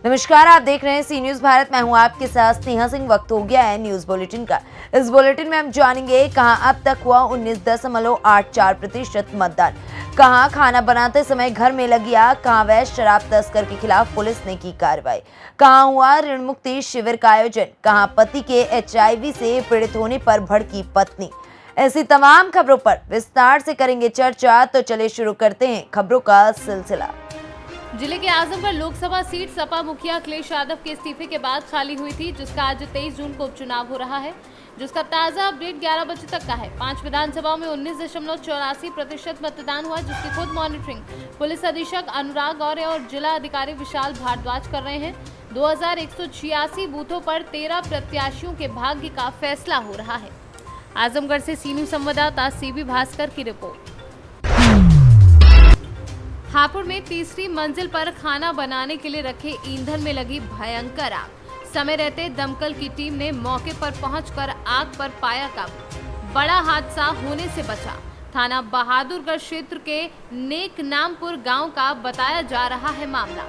नमस्कार, आप देख रहे हैं सी न्यूज भारत। मैं हूं आपके साथ स्नेहा सिंह। वक्त हो गया है न्यूज बुलेटिन का। इस बुलेटिन में हम जानेंगे कहां अब तक हुआ 19.84% मतदान, कहां खाना बनाते समय घर में लगी आग, कहां अवैध शराब तस्कर के खिलाफ पुलिस ने की कार्रवाई, कहां हुआ ऋण मुक्ति शिविर का आयोजन, कहां पति के HIV से पीड़ित होने पर भड़की पत्नी। ऐसी तमाम खबरों पर विस्तार से करेंगे चर्चा। तो चलिए शुरू करते हैं खबरों का सिलसिला। जिले के आजमगढ़ लोकसभा सीट सपा मुखिया अखिलेश यादव के इस्तीफे के बाद खाली हुई थी, जिसका आज 23 जून को उपचुनाव हो रहा है, जिसका ताजा अपडेट 11 बजे तक का है। 5 विधानसभाओं में 19.84% मतदान हुआ, जिसकी खुद मॉनिटरिंग पुलिस अधीक्षक अनुराग गौरे और जिला अधिकारी विशाल भारद्वाज कर रहे हैं। 2186 बूथों पर 13 प्रत्याशियों के भाग्य का फैसला हो रहा है। आजमगढ़ से सी न्यूज संवाददाता CB भास्कर की रिपोर्ट। हापुड़ में तीसरी मंजिल पर खाना बनाने के लिए रखे ईंधन में लगी भयंकर आग। समय रहते दमकल की टीम ने मौके पर पहुंचकर आग पर पाया काबू। बड़ा हादसा होने से बचा। थाना बहादुरगढ़ क्षेत्र के नेकनामपुर गांव का बताया जा रहा है मामला।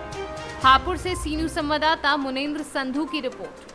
हापुड़ से सी न्यूज संवाददाता मुनेंद्र संधू की रिपोर्ट।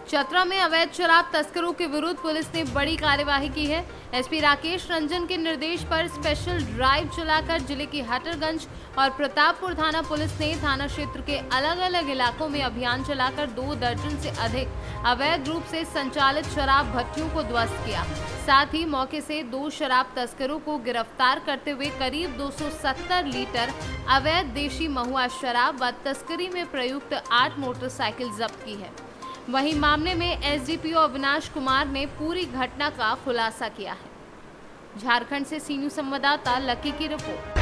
चतरा में अवैध शराब तस्करों के विरुद्ध पुलिस ने बड़ी कार्यवाही की है। SP राकेश रंजन के निर्देश पर स्पेशल ड्राइव चलाकर जिले की हटरगंज और प्रतापपुर थाना पुलिस ने थाना क्षेत्र के अलग अलग इलाकों में अभियान चलाकर 2 दर्जन से अधिक अवैध रूप से संचालित शराब भट्टियों को ध्वस्त किया। साथ ही मौके से 2 शराब तस्करों को गिरफ्तार करते हुए करीब 270 लीटर अवैध देशी महुआ शराब व तस्करी में प्रयुक्त 8 मोटरसाइकिल जब्त की है। वहीं मामले में SDPO अविनाश कुमार ने पूरी घटना का खुलासा किया है। झारखंड से सी न्यूज संवाददाता लकी की रिपोर्ट।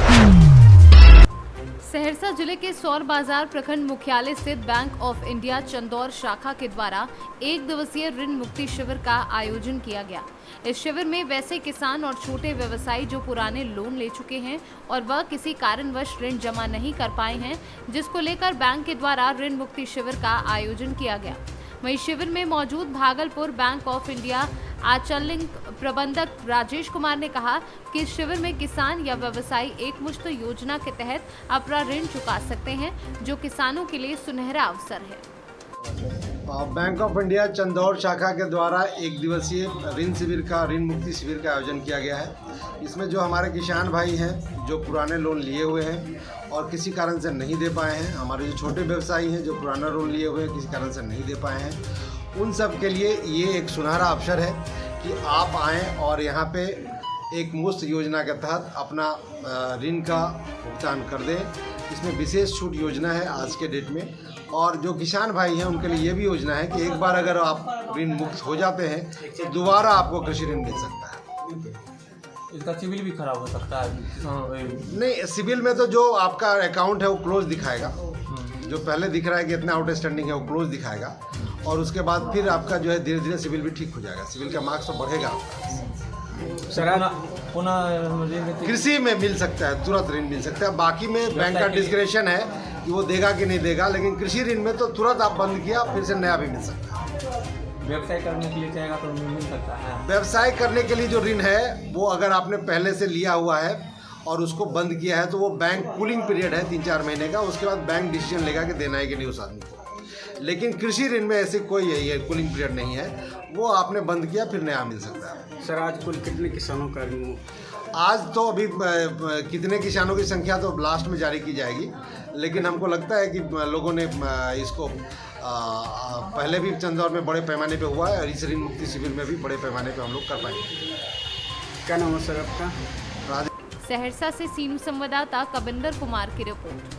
सहरसा जिले के सौर बाजार प्रखंड मुख्यालय स्थित बैंक ऑफ इंडिया चंदौर शाखा के द्वारा 1 दिवसीय ऋण मुक्ति शिविर का आयोजन किया गया। इस शिविर में वैसे किसान और छोटे व्यवसायी जो पुराने लोन ले चुके हैं और वह किसी कारणवश ऋण जमा नहीं कर पाए हैं, जिसको लेकर बैंक के द्वारा ऋण मुक्ति शिविर का आयोजन किया गया। वहीं शिविर में मौजूद भागलपुर बैंक ऑफ इंडिया आंचलिक प्रबंधक राजेश कुमार ने कहा कि इस शिविर में किसान या व्यवसायी एकमुश्त योजना के तहत अपना ऋण चुका सकते हैं, जो किसानों के लिए सुनहरा अवसर है। बैंक ऑफ इंडिया चंदौर शाखा के द्वारा 1 दिवसीय ऋण मुक्ति शिविर का आयोजन किया गया है। इसमें जो हमारे किसान भाई हैं जो पुराने लोन लिए हुए हैं और किसी कारण से नहीं दे पाए हैं, हमारे जो छोटे व्यवसायी हैं जो पुराना लोन लिए हुए हैं किसी कारण से नहीं दे पाए हैं, उन सब के लिए ये एक सुनहरा अवसर है कि आप आएँ और यहाँ पे एक मुफ्त योजना के तहत अपना ऋण का भुगतान कर दें। इसमें विशेष छूट योजना है आज के डेट में, और जो किसान भाई हैं उनके लिए ये भी योजना है कि एक बार अगर आप ऋण मुक्त हो जाते हैं तो दोबारा आपको कृषि ऋण मिल सकता है। इसका सिविल भी खराब हो सकता है? नहीं, सिविल में तो जो आपका अकाउंट है वो क्लोज दिखाएगा। जो पहले दिख रहा है कि इतना आउटस्टैंडिंग है वो क्लोज दिखाएगा, और उसके बाद फिर आपका जो है धीरे धीरे सिविल भी ठीक हो जाएगा। सिविल का मार्क्स तो बढ़ेगा आपका। पुनः कृषि में मिल सकता है, तुरंत ऋण मिल सकता है। बाकी में बैंक का डिस्क्रेशन है कि वो देगा कि नहीं देगा, लेकिन कृषि ऋण में तो तुरंत आप बंद किया फिर से नया भी मिल सकता है। व्यवसाय करने के लिए चाहेगा तो मिल सकता है। व्यवसाय करने के लिए जो ऋण है वो अगर आपने पहले से लिया हुआ है और उसको बंद किया है तो वो बैंक कूलिंग पीरियड है 3-4 महीने का, उसके बाद बैंक डिसीजन लेगा कि देना है कि नहीं उस आदमी को। लेकिन कृषि ऋण में ऐसे कोई ये कूलिंग पीरियड नहीं है, वो आपने बंद किया फिर नया मिल सकता है। सर, आज कुल कितने किसानों का ऋण? आज तो अभी कितने किसानों की संख्या तो लास्ट में जारी की जाएगी, लेकिन हमको लगता है कि लोगों ने इसको पहले भी चंदौर में बड़े पैमाने पे हुआ है और इस ऋण मुक्ति शिविर में भी बड़े पैमाने पे हम लोग कर पाएंगे। क्या नाम है सर आपका? सहरसा से सी न्यूज संवाददाता कविंदर कुमार की रिपोर्ट।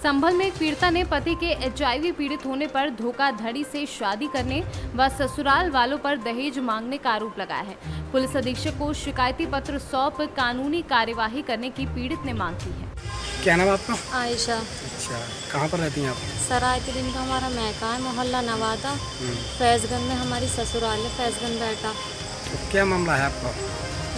संभल में एक पीड़िता ने पति के HIV पीड़ित होने पर धोखाधड़ी से शादी करने व ससुराल वालों पर दहेज मांगने का आरोप लगाया है। पुलिस अधीक्षक को शिकायती पत्र सौंप कानूनी कार्यवाही करने की पीड़ित ने मांग की है। क्या नाम है आपका? आयशा। अच्छा, कहाँ पर रहती हैं आप? सराय के दिन का हमारा मैका है, मोहल्ला नवादा। फैजगंज में हमारी ससुराल है, फैजगंज बेटा। तो क्या मामला है आपका?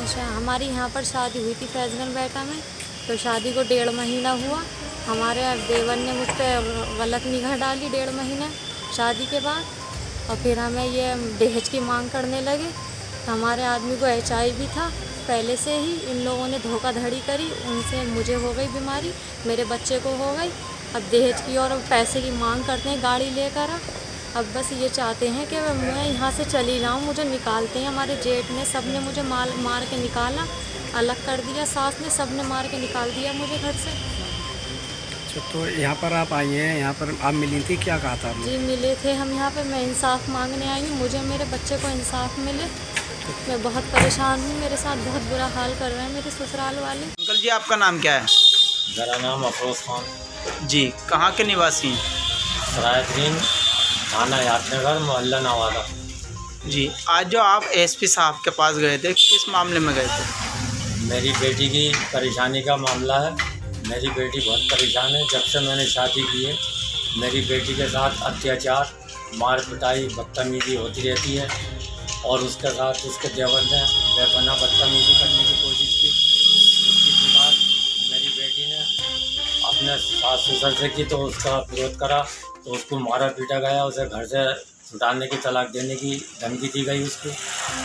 अच्छा, हमारी यहाँ पर शादी हुई थी फैजगंज बेटा में। तो शादी को 1.5 महीना हुआ। हमारे देवर ने मुझ पर गलत निगाह डाली 1.5 महीने शादी के बाद, और फिर हमें ये दहेज की मांग करने लगे। तो हमारे आदमी को HIV था पहले से ही। इन लोगों ने धोखाधड़ी करी, उनसे मुझे हो गई बीमारी, मेरे बच्चे को हो गई। अब दहेज की और पैसे की मांग करते हैं गाड़ी लेकर। अब बस ये चाहते हैं कि मैं यहाँ से चली जाऊँ, मुझे निकालते हैं। हमारे जेठ ने सब ने मुझे मार के निकाला, अलग कर दिया। सास ने सब ने मार के निकाल दिया मुझे घर से। अच्छा, तो यहाँ पर आप आई हैं, यहाँ पर आप मिली थी, क्या कहा था आपने? जी मिले थे हम यहाँ पे। मैं इंसाफ मांगने आई हूँ, मुझे मेरे बच्चे को इंसाफ मिले। मैं बहुत परेशान हूँ, मेरे साथ बहुत बुरा हाल कर रहे हैं मेरे ससुराल वाले। अंकल जी, आपका नाम क्या है? मेरा नाम अफरोज खान, जी, कहाँ के निवासी हैं? सरायतरीन, थाना यादनगर, मोहल्ला नवादा। जी, आज जो आप एसपी साहब के पास गए थे, किस मामले में गए थे? मेरी बेटी की परेशानी का मामला है। मेरी बेटी बहुत परेशान है। जब से मैंने शादी की है, मेरी बेटी के साथ अत्याचार, मार पिटाई, बदतमीजी होती रहती है। और उसके साथ उसके देवर ने बेपनाह बदतमीजी करने की कोशिश की। उसकी शिकायत मेरी बेटी ने अपने सास ससुर से की, तो उसका विरोध करा तो उसको मारा पीटा गया। उसे घर से छुटाने की, तलाक देने की धमकी दी गई उसको।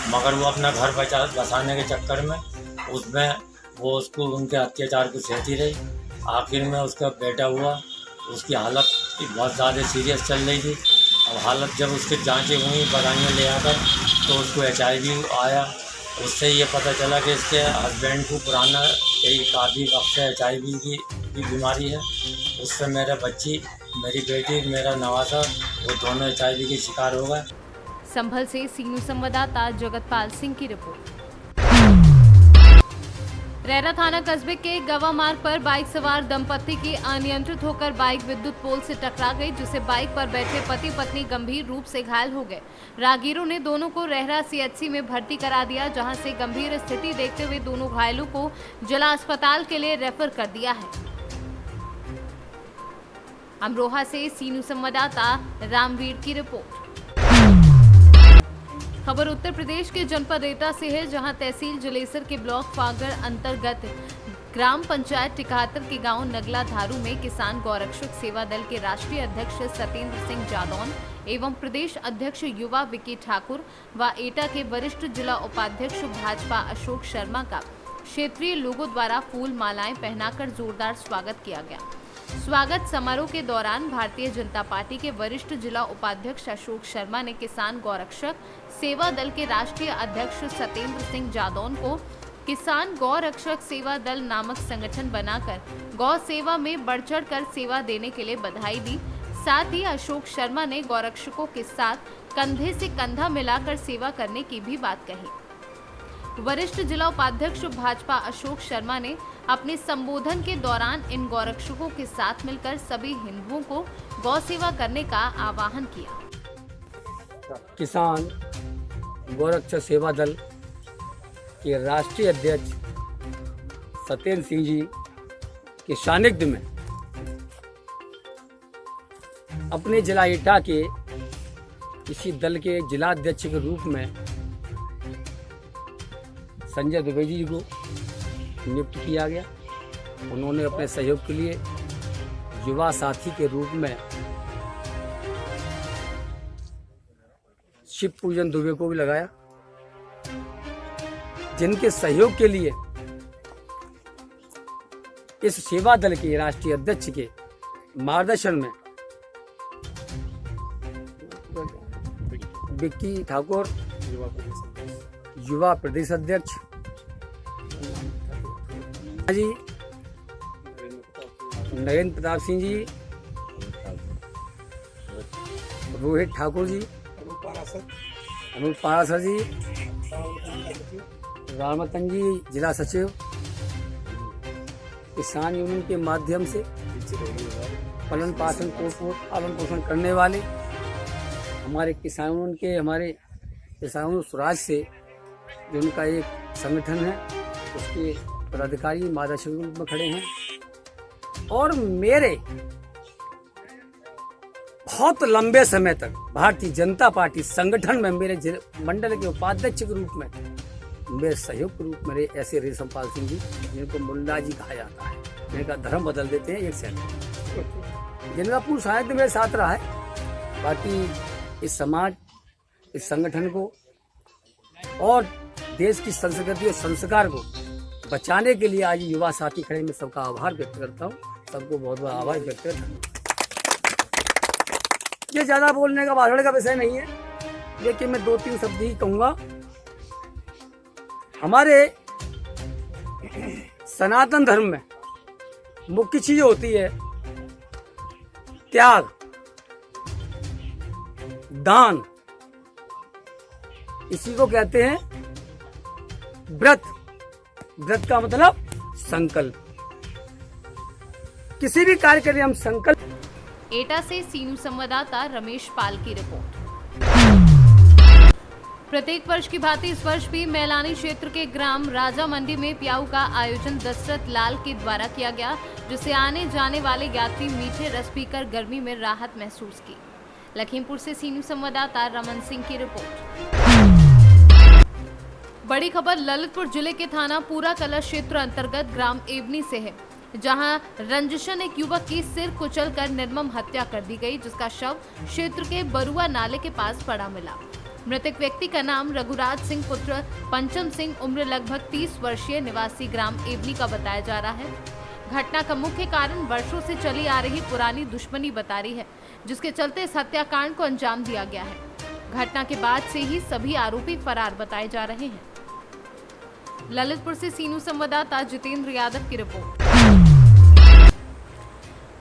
मगर वो अपना घर बसाने के चक्कर में उसमें वो उसको उनके अत्याचार को सहती रही। आखिर में उसका बेटा हुआ, उसकी हालत बहुत ज़्यादा सीरियस चल रही थी। अब हालत जब उसकी जांचें हुई, दवाइयाँ ले आकर, तो उसको HIV आया। उससे ये पता चला कि इसके हस्बैंड को पुराना काफ़ी वक्त से HIV की बीमारी है। उससे मेरे बच्ची, मेरी बेटी, मेरा नवासा, वो दोनों HIV के शिकार हो गए। संभल से सीनू संवाददाता जगतपाल सिंह की रिपोर्ट। रेरा थाना कस्बे के गवा मार्ग पर बाइक सवार दंपति की अनियंत्रित होकर बाइक विद्युत पोल से टकरा गई, जिससे बाइक पर बैठे पति पत्नी गंभीर रूप से घायल हो गए। राहगीरों ने दोनों को रेहरा CHC में भर्ती करा दिया, जहां से गंभीर स्थिति देखते हुए दोनों घायलों को जिला अस्पताल के लिए रेफर कर दिया है। अमरोहा से सीनू संवाददाता रामवीर की रिपोर्ट। खबर उत्तर प्रदेश के जनपद एटा से है, जहां तहसील जलेसर के ब्लॉक फागर अंतर्गत ग्राम पंचायत टिकाहतर के गांव नगला धारू में किसान गौरक्षक सेवा दल के राष्ट्रीय अध्यक्ष सतेंद्र सिंह जादौन एवं प्रदेश अध्यक्ष युवा विकी ठाकुर व एटा के वरिष्ठ जिला उपाध्यक्ष भाजपा अशोक शर्मा का क्षेत्रीय लोगों द्वारा फूल मालाएं पहनाकर जोरदार स्वागत किया गया। स्वागत समारोह के दौरान भारतीय जनता पार्टी के वरिष्ठ जिला उपाध्यक्ष अशोक शर्मा ने किसान गौरक्षक सेवा दल के राष्ट्रीय अध्यक्ष सतेंद्र सिंह जादौन को किसान गौरक्षक सेवा दल नामक संगठन बनाकर गौ सेवा में बढ़ चढ़ कर सेवा देने के लिए बधाई दी। साथ ही अशोक शर्मा ने गौरक्षकों के साथ कंधे से कंधा मिलाकर सेवा करने की भी बात कही। वरिष्ठ जिला उपाध्यक्ष भाजपा अशोक शर्मा ने अपने संबोधन के दौरान इन गौरक्षकों के साथ मिलकर सभी हिंदुओं को गौ सेवा करने का आह्वान किया। किसान गौरक्षक सेवा दल के राष्ट्रीय अध्यक्ष सतेंद्र सिंह जी के सानिध्य में अपने जिला एटा के इसी दल के जिला अध्यक्ष के रूप में संजय द्विवेदी जी को नियुक्त किया गया। उन्होंने अपने सहयोग के लिए युवा साथी के रूप में शिव पूजन दुबे को भी लगाया, जिनके सहयोग के लिए इस सेवा दल के राष्ट्रीय अध्यक्ष के मार्गदर्शन में विक्की ठाकुर युवा प्रदेश अध्यक्ष जी, नरेंद्र प्रताप सिंह जी, रोहित ठाकुर जी, अनूप पारासर जी, रामतन जी जिला सचिव, किसान यूनियन के माध्यम से पालन पोषण करने वाले हमारे किसानों के हमारे किसानों स्वराज से जो उनका एक संगठन है, उसके पदाधिकारी मार्गदर्शक रूप में खड़े हैं। और मेरे बहुत लंबे समय तक भारतीय जनता पार्टी संगठन में मेरे मंडल के उपाध्यक्ष के रूप में मेरे सहयोग के रूप में ऐसे रेशमपाल सिंह जी, जिनको मुंडा जी कहा जाता है, जिनका धर्म बदल देते हैं एक सेकंड, जिनका पूर्ण साहित्य मेरे साथ रहा है। बाकी इस समाज, इस संगठन को और देश की संस्कृति और संस्कार को बचाने के लिए आज युवा साथी खड़े, मैं सबका आभार व्यक्त करता हूँ, सबको बहुत बहुत आभार व्यक्त करता हूँ। ये ज़्यादा बोलने का भाषण का विषय नहीं है, लेकिन मैं 2-3 शब्द ही कहूँगा। हमारे सनातन धर्म में मुख्य चीज होती है त्याग, दान, इसी को कहते हैं व्रत। व्रत का मतलब संकल्प। किसी भी कार्य के लिए हम संकल्प। एटा से सीनू संवाददाता रमेश पाल की रिपोर्ट। प्रत्येक वर्ष की भांति इस वर्ष भी मैलानी क्षेत्र के ग्राम राजा मंडी में प्याऊ का आयोजन दशरथ लाल के द्वारा किया गया, जिससे आने जाने वाले यात्री मीठे रस पीकर गर्मी में राहत महसूस की। लखीमपुर से सीनू संवाददाता रमन सिंह की रिपोर्ट। बड़ी खबर ललितपुर जिले के थाना पूरा कला क्षेत्र अंतर्गत ग्राम एवनी से है, जहां रंजिशन एक युवक की सिर कुचलकर निर्मम हत्या कर दी गई, जिसका शव क्षेत्र के बरुआ नाले के पास पड़ा मिला। मृतक व्यक्ति का नाम रघुराज सिंह पुत्र पंचम सिंह, उम्र लगभग 30 वर्षीय, निवासी ग्राम एवनी का बताया जा रहा है। घटना का मुख्य कारण वर्षों से चली आ रही पुरानी दुश्मनी बता रही है, जिसके चलते इस हत्याकांड को अंजाम दिया गया है। घटना के बाद से ही सभी आरोपी फरार बताए जा रहे हैं। ललितपुर से सीनू संवाददाता जितेंद्र यादव की रिपोर्ट।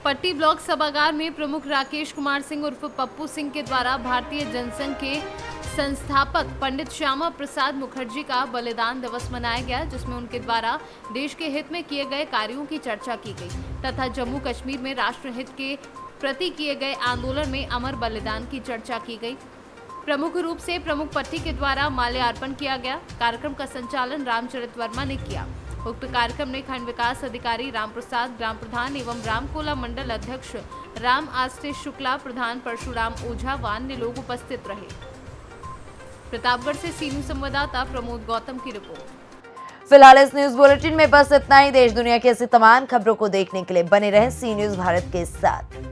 पट्टी ब्लॉक सभागार में प्रमुख राकेश कुमार सिंह उर्फ पप्पू सिंह के द्वारा भारतीय जनसंघ के संस्थापक पंडित श्यामा प्रसाद मुखर्जी का बलिदान दिवस मनाया गया, जिसमें उनके द्वारा देश के हित में किए गए कार्यों की चर्चा की गई तथा जम्मू कश्मीर में राष्ट्र हित के प्रति किए गए आंदोलन में अमर बलिदान की चर्चा की गई। प्रमुख रूप से प्रमुख पट्टी के द्वारा माल्यार्पण किया गया। कार्यक्रम का संचालन रामचरित वर्मा ने किया। उक्त कार्यक्रम में खंड विकास अधिकारी राम प्रसाद, ग्राम प्रधान एवं रामकोला मंडल अध्यक्ष राम आस्तिश शुक्ला, प्रधान परशुराम ओझा व अन्य लोग उपस्थित रहे। प्रतापगढ़ से सीनू संवाददाता प्रमोद गौतम की रिपोर्ट। फिलहाल इस न्यूज बुलेटिन में बस इतना ही। देश दुनिया की ऐसी तमाम खबरों को देखने के लिए बने रहें सी न्यूज भारत के साथ।